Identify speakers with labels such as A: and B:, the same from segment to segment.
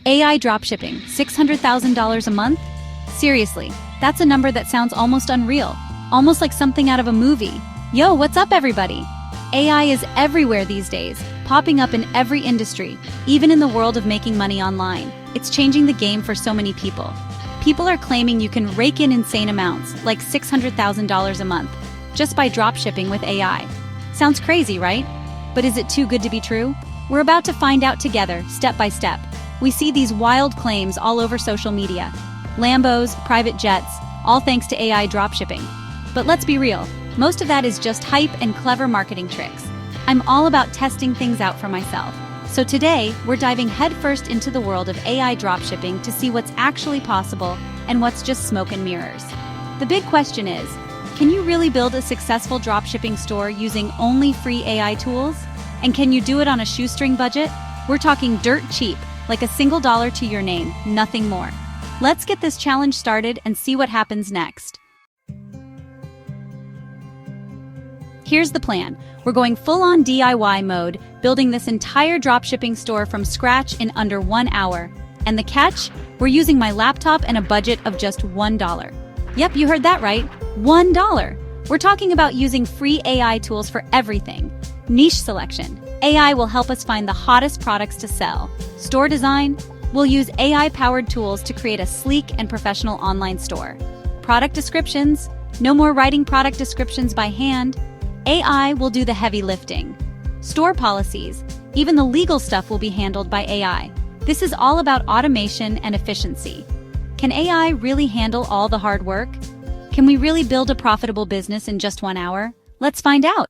A: AI dropshipping, $600,000 a month? Seriously, that's a number that sounds almost unreal, almost like something out of a movie. Yo, what's up everybody? AI is everywhere these days, popping up in every industry, even in the world of making money online. It's changing the game for so many people. People are claiming you can rake in insane amounts, like $600,000 a month, just by dropshipping with AI. Sounds crazy, right? But is it too good to be true? We're about to find out together, step by step. We see these wild claims all over social media. Lambos, private jets, all thanks to AI dropshipping. But let's be real, most of that is just hype and clever marketing tricks. I'm all about testing things out for myself. So today, we're diving headfirst into the world of AI dropshipping to see what's actually possible and what's just smoke and mirrors. The big question is, can you really build a successful dropshipping store using only free AI tools? And can you do it on a shoestring budget? We're talking dirt cheap, like a single dollar to your name, nothing more. Let's get this challenge started and see what happens next. Here's the plan. We're going full-on DIY mode, building this entire dropshipping store from scratch in under 1 hour. And the catch? We're using my laptop and a budget of just $1. Yep, you heard that right. $1. We're talking about using free AI tools for everything. Niche selection. AI will help us find the hottest products to sell. Store design. We'll use AI-powered tools to create a sleek and professional online store. Product descriptions. No more writing product descriptions by hand. AI will do the heavy lifting. Store policies. Even the legal stuff will be handled by AI. This is all about automation and efficiency. Can AI really handle all the hard work? Can we really build a profitable business in just 1 hour? Let's find out.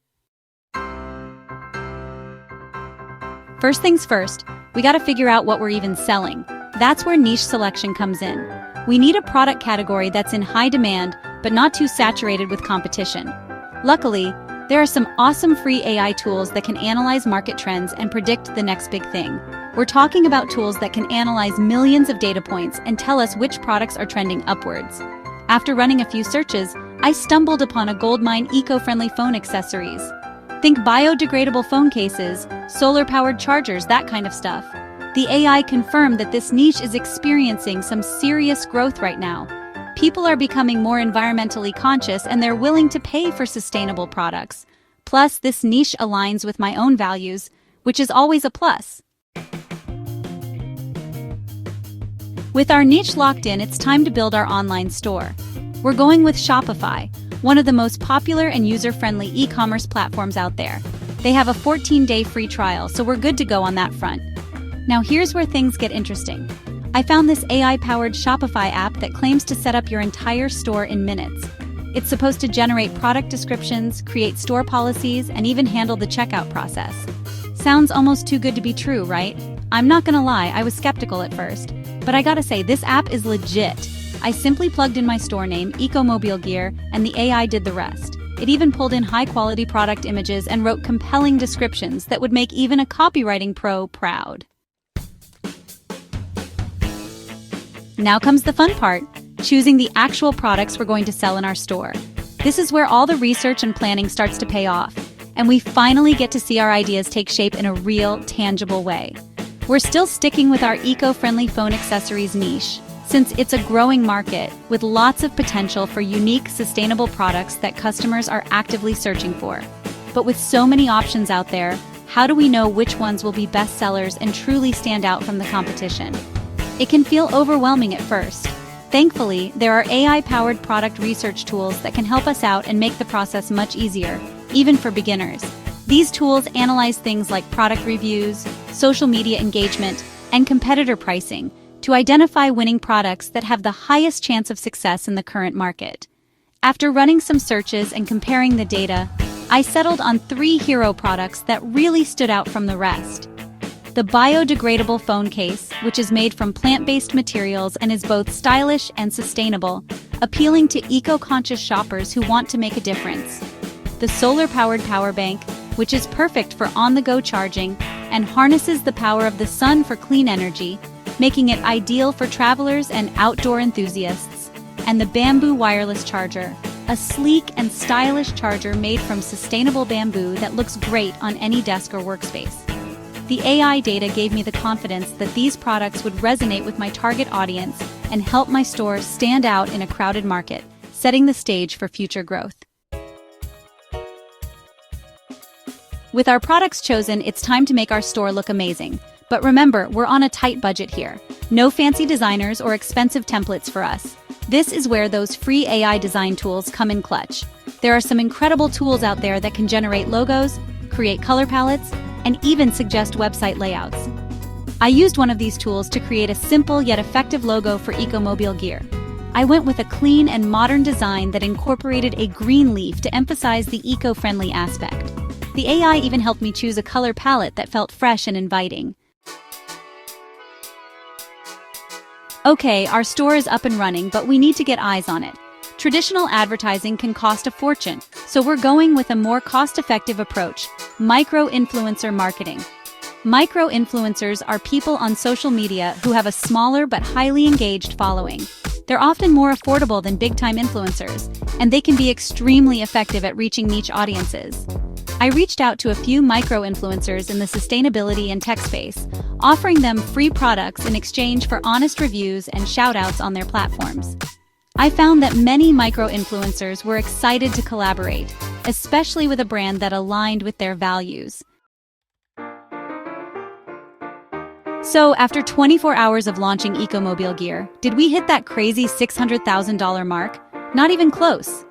A: First things first, we gotta figure out what we're even selling. That's where niche selection comes in. We need a product category that's in high demand, but not too saturated with competition. Luckily, there are some awesome free AI tools that can analyze market trends and predict the next big thing. We're talking about tools that can analyze millions of data points and tell us which products are trending upwards. After running a few searches, I stumbled upon a goldmine eco-friendly phone accessories. Think biodegradable phone cases, solar-powered chargers, that kind of stuff. The AI confirmed that this niche is experiencing some serious growth right now. People are becoming more environmentally conscious and they're willing to pay for sustainable products. Plus, this niche aligns with my own values, which is always a plus. With our niche locked in, it's time to build our online store. We're going with Shopify, one of the most popular and user-friendly e-commerce platforms out there. They have a 14-day free trial, so we're good to go on that front. Now here's where things get interesting. I found this AI-powered Shopify app that claims to set up your entire store in minutes. It's supposed to generate product descriptions, create store policies, and even handle the checkout process. Sounds almost too good to be true, right? I'm not gonna lie, I was skeptical at first. But I gotta say, this app is legit. I simply plugged in my store name, Ecomobile Gear, and the AI did the rest. It even pulled in high-quality product images and wrote compelling descriptions that would make even a copywriting pro proud. Now comes the fun part, choosing the actual products we're going to sell in our store. This is where all the research and planning starts to pay off, and we finally get to see our ideas take shape in a real, tangible way. We're still sticking with our eco-friendly phone accessories niche, since it's a growing market with lots of potential for unique, sustainable products that customers are actively searching for. But with so many options out there, how do we know which ones will be bestsellers and truly stand out from the competition? It can feel overwhelming at first. Thankfully, there are AI-powered product research tools that can help us out and make the process much easier, even for beginners. These tools analyze things like product reviews, social media engagement, and competitor pricing to identify winning products that have the highest chance of success in the current market. After running some searches and comparing the data, I settled on 3 hero products that really stood out from the rest. The biodegradable phone case, which is made from plant-based materials and is both stylish and sustainable, appealing to eco-conscious shoppers who want to make a difference. The solar-powered power bank, which is perfect for on-the-go charging and harnesses the power of the sun for clean energy, making it ideal for travelers and outdoor enthusiasts. And the bamboo wireless charger, a sleek and stylish charger made from sustainable bamboo that looks great on any desk or workspace. The AI data gave me the confidence that these products would resonate with my target audience and help my store stand out in a crowded market, setting the stage for future growth. With our products chosen, it's time to make our store look amazing. But remember, we're on a tight budget here. No fancy designers or expensive templates for us. This is where those free AI design tools come in clutch. There are some incredible tools out there that can generate logos, create color palettes, and even suggest website layouts. I used one of these tools to create a simple yet effective logo for Ecomobile gear. I went with a clean and modern design that incorporated a green leaf to emphasize the eco-friendly aspect. The AI even helped me choose a color palette that felt fresh and inviting. Okay, our store is up and running, but we need to get eyes on it. Traditional advertising can cost a fortune, so we're going with a more cost-effective approach: micro-influencer marketing. Micro-influencers are people on social media who have a smaller but highly engaged following. They're often more affordable than big-time influencers, and they can be extremely effective at reaching niche audiences. I reached out to a few micro-influencers in the sustainability and tech space, offering them free products in exchange for honest reviews and shout-outs on their platforms. I found that many micro-influencers were excited to collaborate, especially with a brand that aligned with their values. So, after 24 hours of launching Ecomobile gear, did we hit that crazy $600,000 mark? Not even close.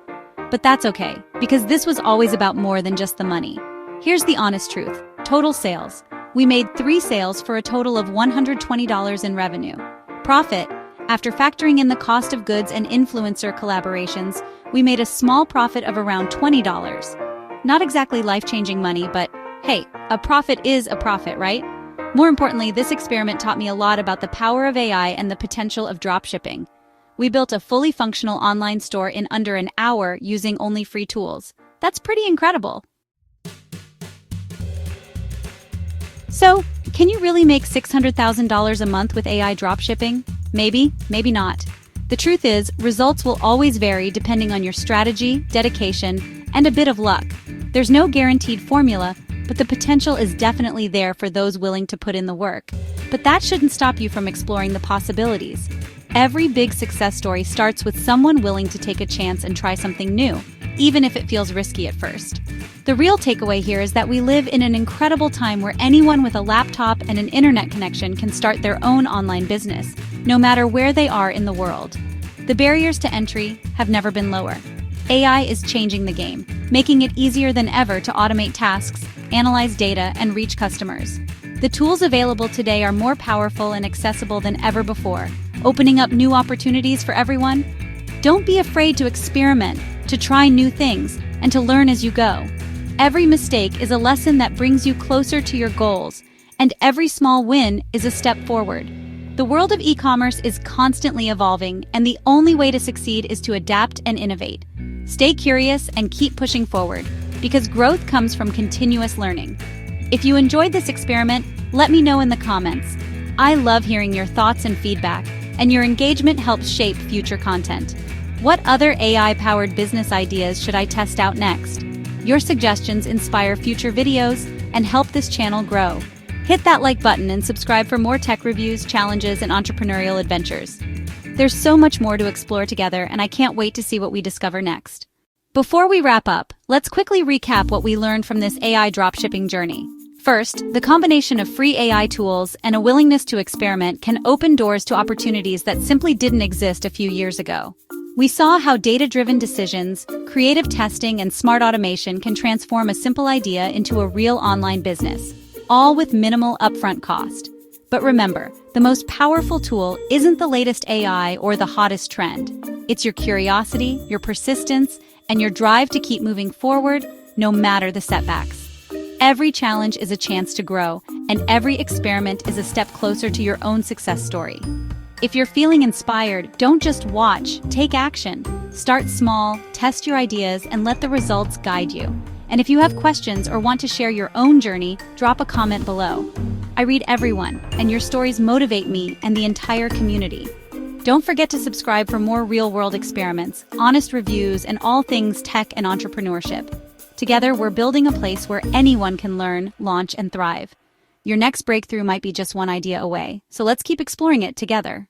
A: But that's okay, because this was always about more than just the money. Here's the honest truth: total sales. We made 3 sales for a total of $120 in revenue. Profit: after factoring in the cost of goods and influencer collaborations, we made a small profit of around $20. Not exactly life-changing money, but hey, a profit is a profit, right? More importantly, this experiment taught me a lot about the power of AI and the potential of dropshipping. We built a fully functional online store in under an hour using only free tools. That's pretty incredible. So, can you really make $600,000 a month with AI dropshipping? Maybe, maybe not. The truth is, results will always vary depending on your strategy, dedication, and a bit of luck. There's no guaranteed formula, but the potential is definitely there for those willing to put in the work. But that shouldn't stop you from exploring the possibilities. Every big success story starts with someone willing to take a chance and try something new, even if it feels risky at first. The real takeaway here is that we live in an incredible time where anyone with a laptop and an internet connection can start their own online business, no matter where they are in the world. The barriers to entry have never been lower. AI is changing the game, making it easier than ever to automate tasks, analyze data, and reach customers. The tools available today are more powerful and accessible than ever before, opening up new opportunities for everyone. Don't be afraid to experiment, to try new things, and to learn as you go. Every mistake is a lesson that brings you closer to your goals, and every small win is a step forward. The world of e-commerce is constantly evolving, and the only way to succeed is to adapt and innovate. Stay curious and keep pushing forward, because growth comes from continuous learning. If you enjoyed this experiment, let me know in the comments. I love hearing your thoughts and feedback, and your engagement helps shape future content. What other AI-powered business ideas should I test out next? Your suggestions inspire future videos and help this channel grow. Hit that like button and subscribe for more tech reviews, challenges, and entrepreneurial adventures. There's so much more to explore together, and I can't wait to see what we discover next. Before we wrap up, let's quickly recap what we learned from this AI dropshipping journey. First, the combination of free AI tools and a willingness to experiment can open doors to opportunities that simply didn't exist a few years ago. We saw how data-driven decisions, creative testing, and smart automation can transform a simple idea into a real online business, all with minimal upfront cost. But remember, the most powerful tool isn't the latest AI or the hottest trend. It's your curiosity, your persistence, and your drive to keep moving forward, no matter the setbacks. Every challenge is a chance to grow, and every experiment is a step closer to your own success story. If you're feeling inspired, don't just watch, take action. Start small, test your ideas, and let the results guide you. And if you have questions or want to share your own journey, drop a comment below. I read everyone, and your stories motivate me and the entire community. Don't forget to subscribe for more real-world experiments, honest reviews, and all things tech and entrepreneurship. Together, we're building a place where anyone can learn, launch, and thrive. Your next breakthrough might be just one idea away, so let's keep exploring it together.